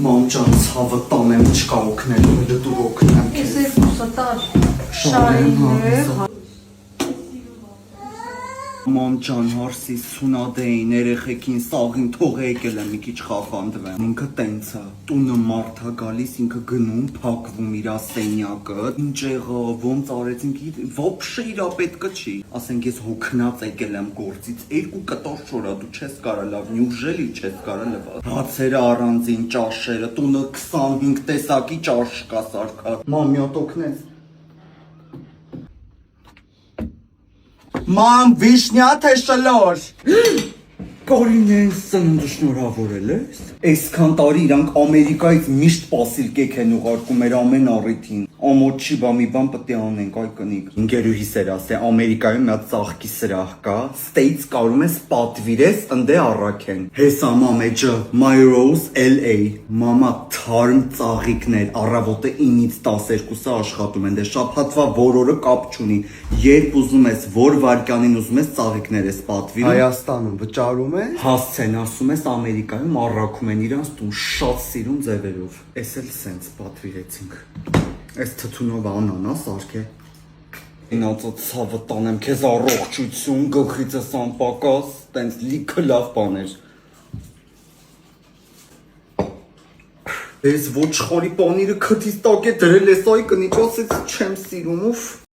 Մամ ջան, ցավը տանեմ չկա օգնել, հələ դու օգնեմ քեզ։ Ես երկուսը տար շարիներ։ Մամ ջան, հարսի սունադեին երեխեքին սաղին թող եկել եմ մի քիչ խախանդվեմ։ Ինքը տենց է, տունը մարդ է գալիս, ինքը գնում, փակվում իր սենյակը, ինչ եղավ, ոնց արեցինք, ոբշե իրա պետքը չի։ Ասենք ես հոգնած եկել եմ գործից, 2 կտոր շորա դու չես կարա լավ, նյուժելի չես կարա լավ։ Հացերը առանձին, ճաշերը, տունը 25 տեսակի ճաշ կա սարքած։ Մամ, մի հատ օգնես։ Մամ, վիշնյա թե շլոր։ Կարինեն սննդը շնորհավորել ես։ Այսքան տարի իրանք Ամերիկայից միշտ պասիլկեք են ուղարկում մեր ամեն առիթին։ Ամոթ չի բա մի բան պետք է անենք, այ կնիկ։ Ինգերուհիս էր ասել, Ամերիկայում մի հատ ծաղկի սրահ կա, States կարում ես պատվիրես, ընդ է առաքեն։ Հեսա մամեջը, My Rose LA, մամա թարմ ծաղիկներ, առավոտը 9-ից 12-ը աշխատում են, դե շաբաթվա որորը կապ չունի։ Երբ ուզում ես, որ վարկանին ուզում ես ծաղիկներ ես պատվիրում։ Հայաստանում վճարում ես։ Հասցեն, ասում ես Ամերիկայում առաքում են իրանց տուն շատ սիրուն ձևերով։ Էս էլ սենց պատվիրեցինք։ Այս թթունով անանաս արկե։ Ինացը ցավը տանեմ քեզ առողջություն, գլխիցս անպակաս, տենց լիքը լավ բաներ։ Ես ոչ խորի պանիրը քթից տակ է դրել ես այ կնիկոսից չեմ սիրում ուֆ։